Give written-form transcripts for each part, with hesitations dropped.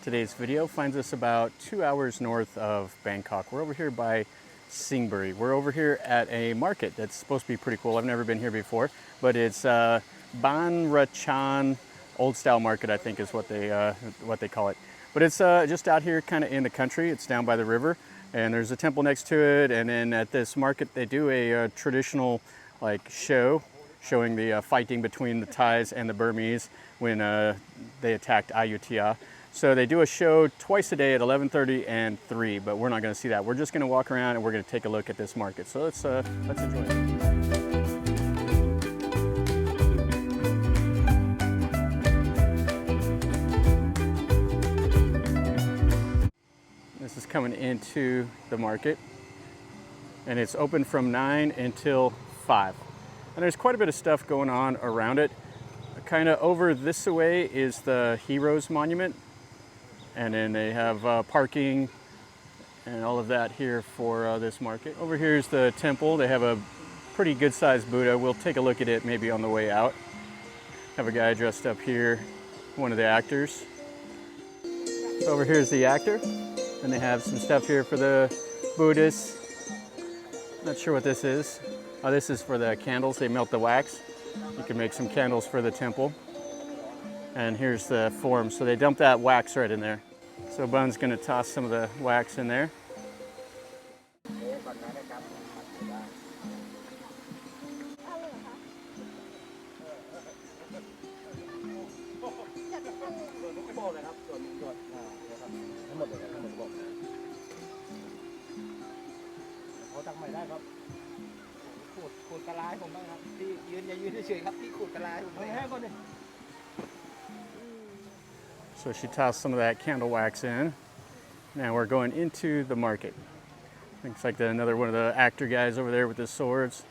Today's video finds us about 2 hours north of Bangkok. We're over here by Singburi. We're over here at a market that's supposed to be pretty cool. I've never been here before, but it's Bang Rachan old style market, I think is what they call it. But it's just out here kind of in the country. It's down by the river and there's a temple next to it. And then at this market, they do a traditional like show showing the fighting between the Thais and the Burmese when they attacked Ayutthaya. So they do a show twice a day at 11:30 and 3, but we're not going to see that. We're just going to walk around and we're going to take a look at this market. So let's enjoy it. This is coming into the market, and it's open from 9 until 5. And there's quite a bit of stuff going on around it. Kind of over this way is the Heroes Monument. And then they have parking and all of that here for this market. Over here is the temple. They have a pretty good sized Buddha. We'll take a look at it maybe on the way out. Have a guy dressed up here, one of the actors. So over here is the actor. And they have some stuff here for the Buddhists. Not sure what this is. Oh, this is for the candles. They melt the wax. You can make some candles for the temple. And here's the form. So they dump that wax right in there. So Bun's gonna toss some of the wax in there. So she tossed some of that candle wax in. Now we're going into the market. Looks like another one of the actor guys over there with his swords.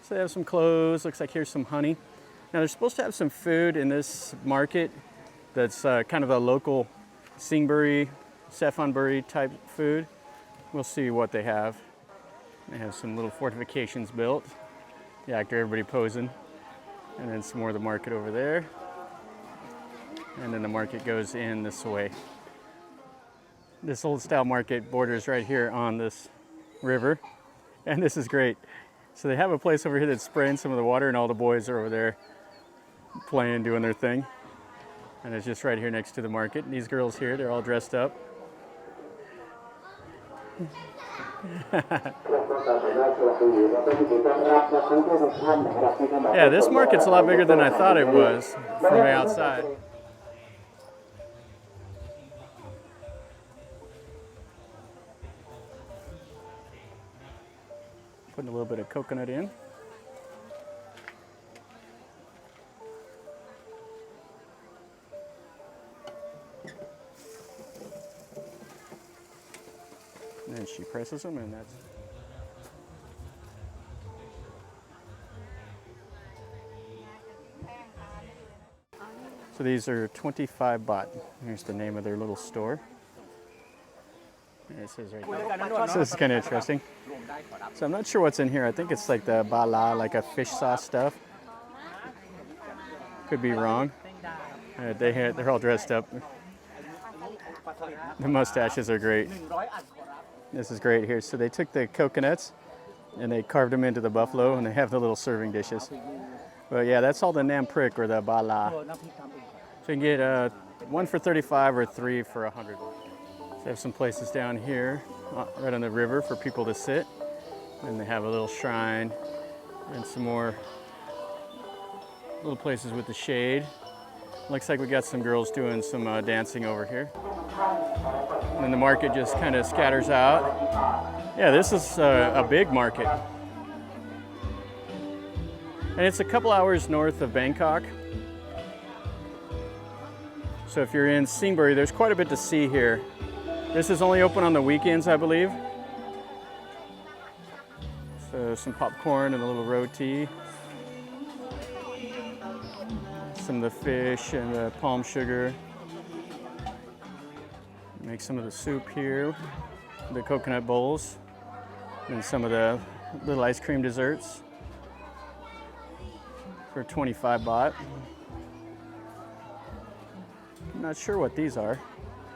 So they have some clothes. Looks like here's some honey. Now they're supposed to have some food in this market that's kind of a local Singburi, Sephanburi type food. We'll see what they have. They have some little fortifications built. The actor, everybody posing. And then some more of the market over there. And then the market goes in this way. This old style market borders right here on this river. And this is great. So they have a place over here that's spraying some of the water and all the boys are over there playing, doing their thing. And it's just right here next to the market. And these girls here, they're all dressed up. Yeah, this market's a lot bigger than I thought it was from the outside. Putting a little bit of coconut in. And then she presses them, and that's... So these are 25 baht. Here's the name of their little store. And it says right there. So this is kind of interesting. So I'm not sure what's in here. I think it's like the bala, like a fish sauce stuff. Could be wrong. They're all dressed up. The mustaches are great. This is great here. So they took the coconuts and they carved them into the buffalo, and they have the little serving dishes. But yeah, that's all the nam prick or the bala. So you can get 1 for 35 or 3 for 100. So they have some places down here, right on the river for people to sit. And they have a little shrine and some more little places with the shade. Looks like we got some girls doing some dancing over here. And then the market just kind of scatters out. Yeah, this is a big market. And it's a couple hours north of Bangkok. So if you're in Singburi, there's quite a bit to see here. This is only open on the weekends, I believe. So some popcorn and a little roti. Some of the fish and the palm sugar. Make some of the soup here, the coconut bowls, and some of the little ice cream desserts for 25 baht. not sure what these are.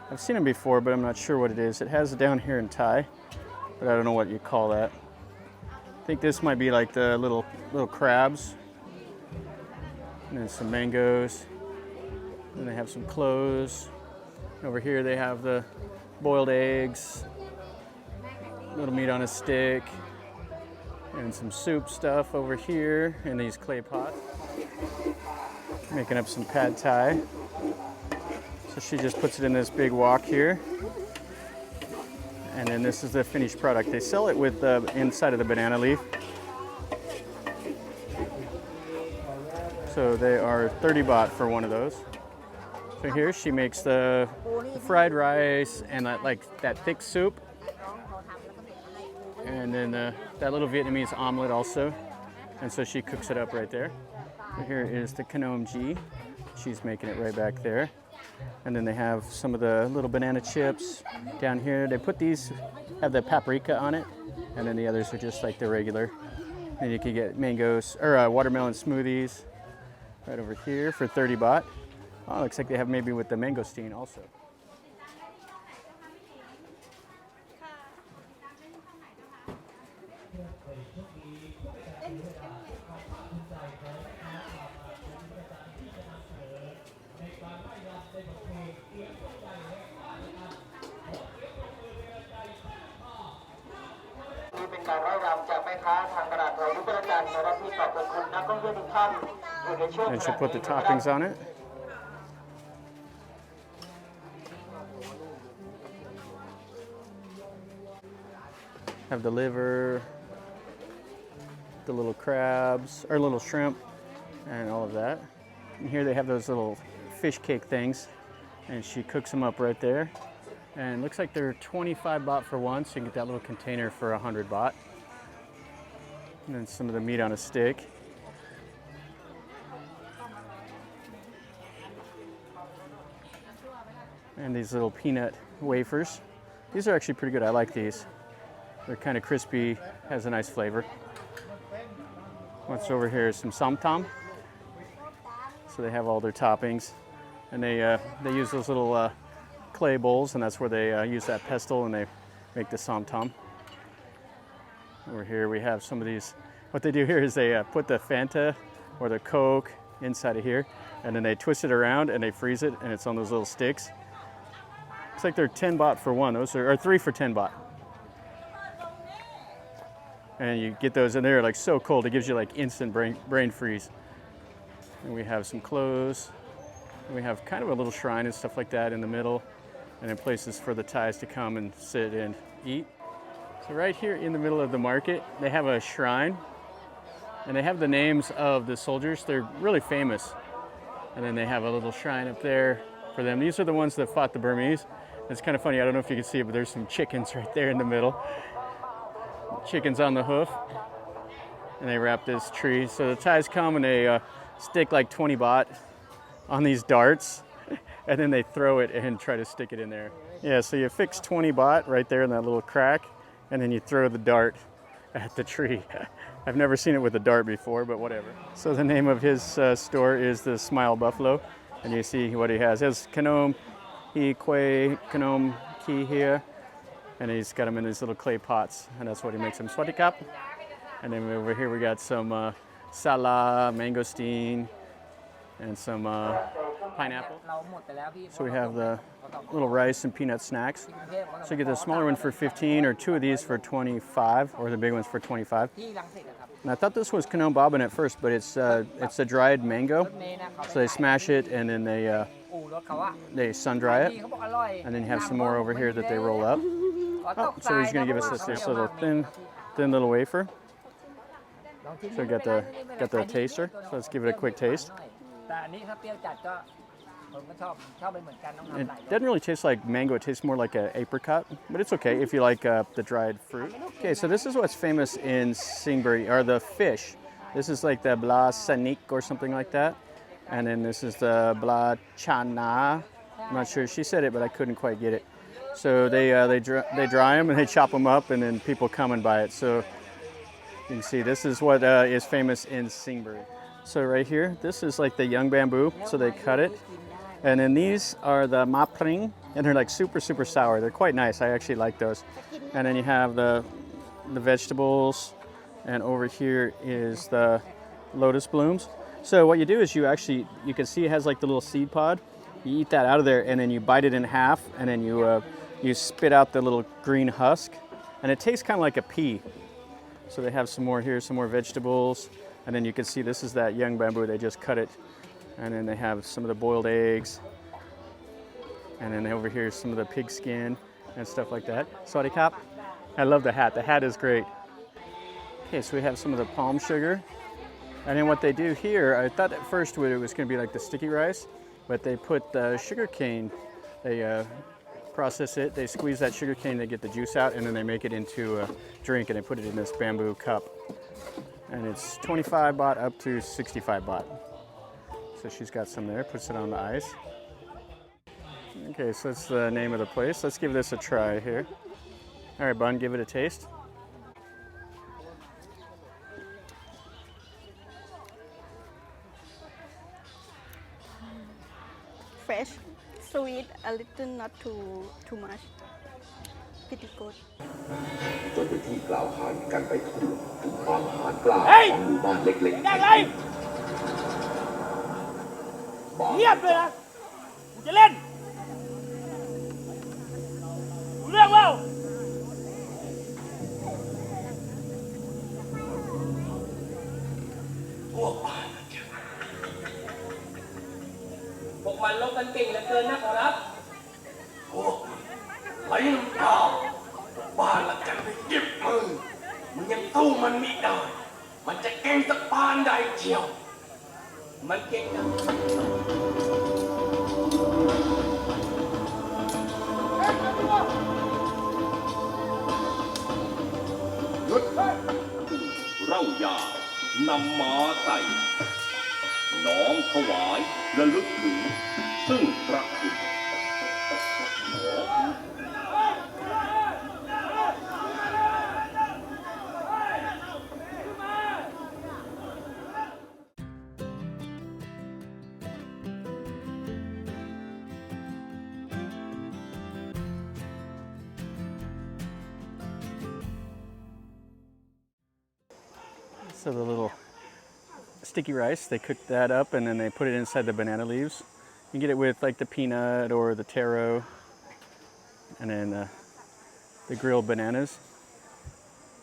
I've seen them before, but I'm not sure what it is. It has it down here in Thai, but I don't know what you call that. I think this might be like the little crabs. And then some mangoes. And they have some clothes. Over here they have the boiled eggs, little meat on a stick, and some soup stuff over here in these clay pots. Making up some pad thai. So she just puts it in this big wok here. And then this is the finished product. They sell it with the inside of the banana leaf. So they are 30 baht for one of those. So here she makes the fried rice and that thick soup. And then that little Vietnamese omelet also. And so she cooks it up right there. So here is the Khanom G. She's making it right back there. And then they have some of the little banana chips down here. They put these, have the paprika on it. And then the others are just like the regular. And you can get mangoes, or watermelon smoothies right over here for 30 baht. Oh, looks like they have maybe with the mangosteen also. And she'll put the toppings on it. Have the liver, the little crabs, or little shrimp, and all of that. And here they have those little fish cake things, and she cooks them up right there. And it looks like they're 25 baht for one, so you can get that little container for 100 baht. And then some of the meat on a stick. And these little peanut wafers. These are actually pretty good. I like these. They're kind of crispy, has a nice flavor. What's over here is some samtam. So they have all their toppings. And they use those little clay bowls, and that's where they use that pestle and they make the samtam. Over here we have some of these. What they do here is they put the Fanta or the Coke inside of here, and then they twist it around and they freeze it, and it's on those little sticks. Looks like they're 10 baht for one. Those are, or 3 for 10 baht. And you get those in there like so cold, it gives you like instant brain freeze. And we have some clothes. And we have kind of a little shrine and stuff like that in the middle, and then places for the Thais to come and sit and eat. So right here in the middle of the market, they have a shrine, and they have the names of the soldiers. They're really famous. And then they have a little shrine up there for them. These are the ones that fought the Burmese. It's kind of funny, I don't know if you can see it, but there's some chickens right there in the middle. Chickens on the hoof. And they wrap this tree. So the Thais come and they stick like 20 baht on these darts, and then they throw it and try to stick it in there. Yeah, so you fix 20 baht right there in that little crack, and then you throw the dart at the tree. I've never seen it with a dart before, but whatever. So the name of his store is the Smile Buffalo, and you see what he has. He has Khanom Hi Quay, Khanom Ki here, and he's got them in these little clay pots, and that's what he makes them. Swatikap. And then over here we got some sala, mangosteen, and some pineapple. So we have the little rice and peanut snacks. So you get the smaller one for 15, or 2 of these for 25, or the big ones for 25. And I thought this was Khanom Babin at first, but it's a dried mango. So they smash it and then they sun dry it. And then you have some more over here that they roll up. Oh, so he's going to give us this little thin little wafer. So we got the taster. So let's give it a quick taste. It doesn't really taste like mango, it tastes more like an apricot, but it's okay if you like the dried fruit. Okay, so this is what's famous in Singburi, are the fish. This is like the bla sanik or something like that. And then this is the bla chana. I'm not sure, she said it, but I couldn't quite get it. So they dry them and they chop them up, and then people come and buy it. So you can see this is what is famous in Singburi. So right here, this is like the young bamboo, so they cut it, And then these are the ma pring, and they're like super, super sour. They're quite nice. I actually like those. And then you have the vegetables, and over here is the lotus blooms. So what you do is you can see it has like the little seed pod. You eat that out of there, and then you bite it in half, and then you spit out the little green husk, and it tastes kind of like a pea. So they have some more here, some more vegetables, and then you can see this is that young bamboo. They just cut it, and then they have some of the boiled eggs, and then over here is some of the pig skin and stuff like that. Sawadee Kap. I love the hat. The hat is great. Okay, so we have some of the palm sugar, and then what they do here, I thought at first it was going to be like the sticky rice, but they put the sugar cane. They process it, they squeeze that sugar cane, they get the juice out, and then they make it into a drink, and they put it in this bamboo cup. And it's 25 baht up to 65 baht. So she's got some there, puts it on the ice. Okay, so that's the name of the place. Let's give this a try here. All right, Bun, give it a taste. Fresh, sweet, a little, not too much. Pretty good. จนเป็นที่กล่าวขานกันไปทั่วถึงความหาญกล้าของหมู่บ้านเล็กๆ เงียบเลยนะกูจะเล่นรู้เรื่องเปล่าพวกมันลบกันเก่งเหลือเกินนะขอรับโอ้ไหลน้ำตาบ้านละกันไปเก็บมือมึงยังสู้มันไม่ได้มันจะเก่งสักปานใดเชียวมันเก่งนะหยุดเราอย่านำม้าใส่น้อมถวายระลึกถึงซึ่งพระคุณSo the little sticky rice, they cook that up and then they put it inside the banana leaves. You get it with like the peanut or the taro, and then the grilled bananas,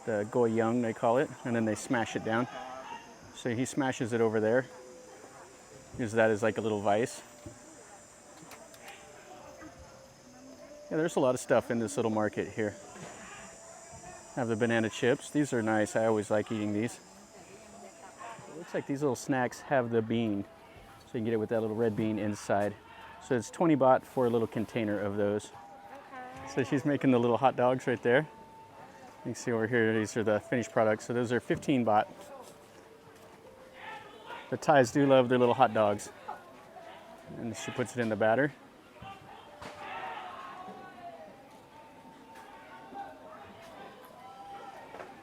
the goyang they call it, and then they smash it down. So he smashes it over there, uses that as like a little vice. Yeah, there's a lot of stuff in this little market here. Have the banana chips. These are nice. I always like eating these. It looks like these little snacks have the bean. So you can get it with that little red bean inside. So it's 20 baht for a little container of those. So she's making the little hot dogs right there. You can see over here, these are the finished products. So those are 15 baht. The Thais do love their little hot dogs. And she puts it in the batter.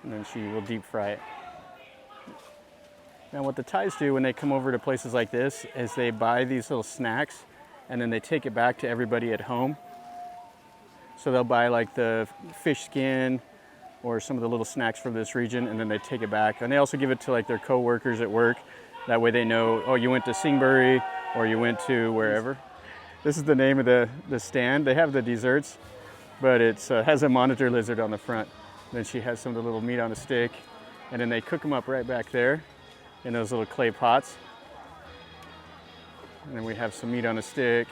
And then she will deep fry it. Now what the Thais do when they come over to places like this is they buy these little snacks and then they take it back to everybody at home. So they'll buy like the fish skin or some of the little snacks from this region, and then they take it back. And they also give it to like their co-workers at work. That way they know, oh, you went to Singburi or you went to wherever. This is the name of the stand. They have the desserts, but it has a monitor lizard on the front. Then she has some of the little meat on a stick, and then they cook them up right back there in those little clay pots. And then we have some meat on a stick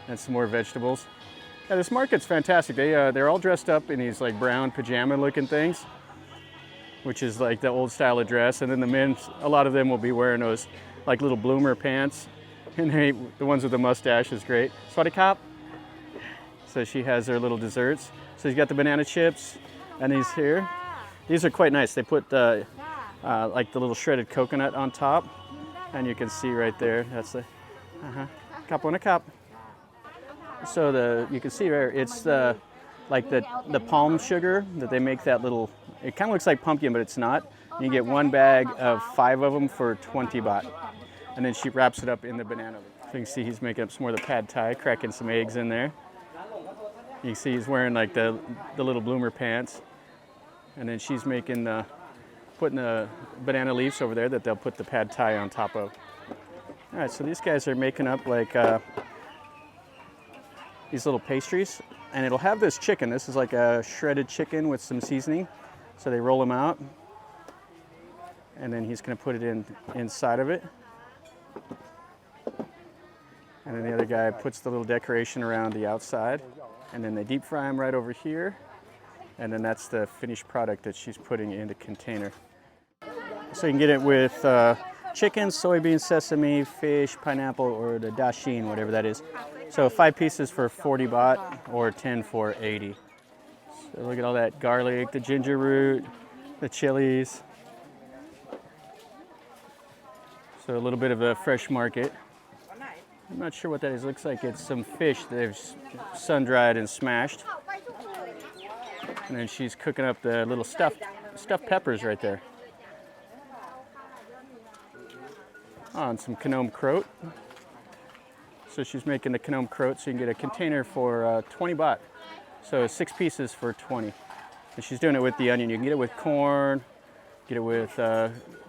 and some more vegetables. Yeah, this market's fantastic. They're all dressed up in these like brown pajama looking things, which is like the old style of dress. And then the men, a lot of them will be wearing those like little bloomer pants. And the ones with the mustache is great. Sawadee Kap. So she has their little desserts. So she's got the banana chips and these here. These are quite nice. They put like the little shredded coconut on top, and you can see right there, that's the cup on a cup. So you can see there, it's like the palm sugar that they make that little, it kind of looks like pumpkin, but it's not. You get one bag of 5 of them for 20 baht. And then she wraps it up in the banana leaf. So you can see he's making up some more of the pad thai, cracking some eggs in there. You can see he's wearing like the little bloomer pants. And then she's making putting the banana leaves over there that they'll put the pad thai on top of. All right, so these guys are making up like these little pastries, and it'll have this chicken. This is like a shredded chicken with some seasoning. So they roll them out, and then he's gonna put it inside of it. And then the other guy puts the little decoration around the outside, and then they deep fry them right over here. And then that's the finished product that she's putting in the container. So you can get it with chicken, soybean, sesame, fish, pineapple, or the dashin, whatever that is. So 5 pieces for 40 baht or 10 for 80. So look at all that garlic, the ginger root, the chilies. So a little bit of a fresh market. I'm not sure what that is. Looks like it's some fish that they've sun-dried and smashed. And then she's cooking up the little stuffed peppers right there. Oh, and some Khnom Krot. So she's making the Khnom Krot, so you can get a container for 20 baht. So 6 pieces for 20. And she's doing it with the onion. You can get it with corn, get it with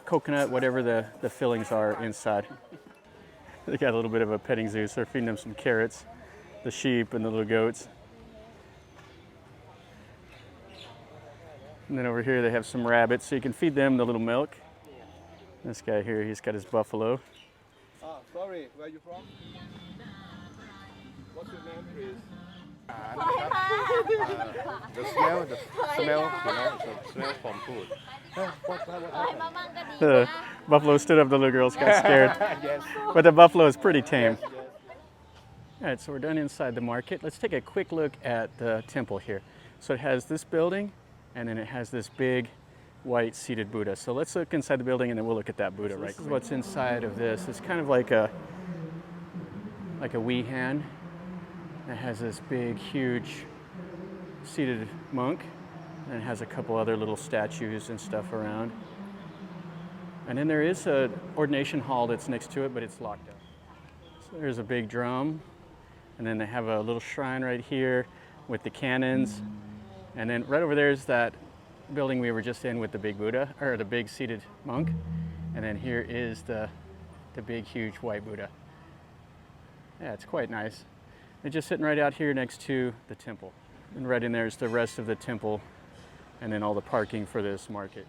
coconut, whatever the fillings are inside. They got a little bit of a petting zoo, so they're feeding them some carrots, the sheep and the little goats. And then over here they have some rabbits, so you can feed them the little milk. This guy here, he's got his buffalo. Sorry, where are you from? What's your name, please? The smell, you know, the smell from food. The buffalo stood up, the little girls got scared. Yes. But the buffalo is pretty tame. All right, so we're done inside the market. Let's take a quick look at the temple here. So it has this building, and then it has this big white seated Buddha. So let's look inside the building, and then we'll look at that Buddha, right? This is what's inside of this. It's kind of like a wee hand. It has this big, huge seated monk, and it has a couple other little statues and stuff around. And then there is an ordination hall that's next to it, but it's locked up. So there's a big drum, and then they have a little shrine right here with the cannons. And then right over there is that building we were just in with the big Buddha, or the big seated monk. And then here is the big, huge white Buddha. Yeah, it's quite nice. They're just sitting right out here next to the temple. And right in there is the rest of the temple, and then all the parking for this market.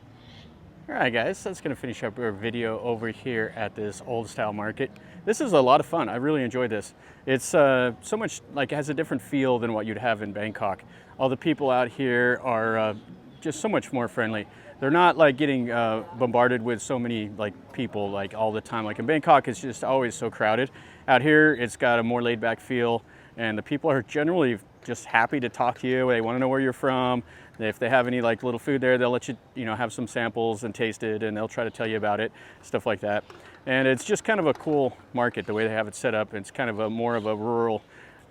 All right, guys, that's gonna finish up our video over here at this old style market. This is a lot of fun. I really enjoyed this. It's so much, like, it has a different feel than what you'd have in Bangkok. All the people out here are just so much more friendly. They're not like getting bombarded with so many like people like all the time. Like in Bangkok, it's just always so crowded. Out here, it's got a more laid back feel, and the people are generally just happy to talk to you. They want to know where you're from. If they have any like little food there, they'll let you, have some samples and taste it, and they'll try to tell you about it, stuff like that. And it's just kind of a cool market, the way they have it set up. It's kind of a more of a rural,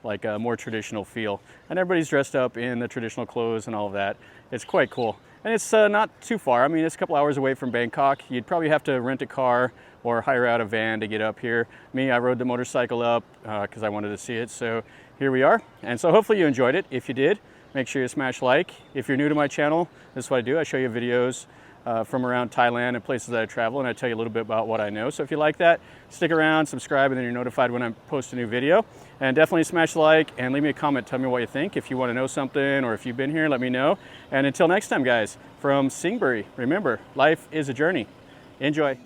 like a more traditional feel. And everybody's dressed up in the traditional clothes and all of that. It's quite cool. And it's not too far. I mean, it's a couple hours away from Bangkok. You'd probably have to rent a car or hire out a van to get up here. Me, I rode the motorcycle up because I wanted to see it. So here we are. And so hopefully you enjoyed it. If you did, make sure you smash like. If you're new to my channel, this is what I do. I show you videos from around Thailand and places that I travel, and I tell you a little bit about what I know. So if you like that, stick around, subscribe, and then you're notified when I post a new video. And definitely smash the like and leave me a comment. Tell me what you think. If you want to know something or if you've been here, let me know. And until next time, guys, from Singburi, remember, life is a journey. Enjoy.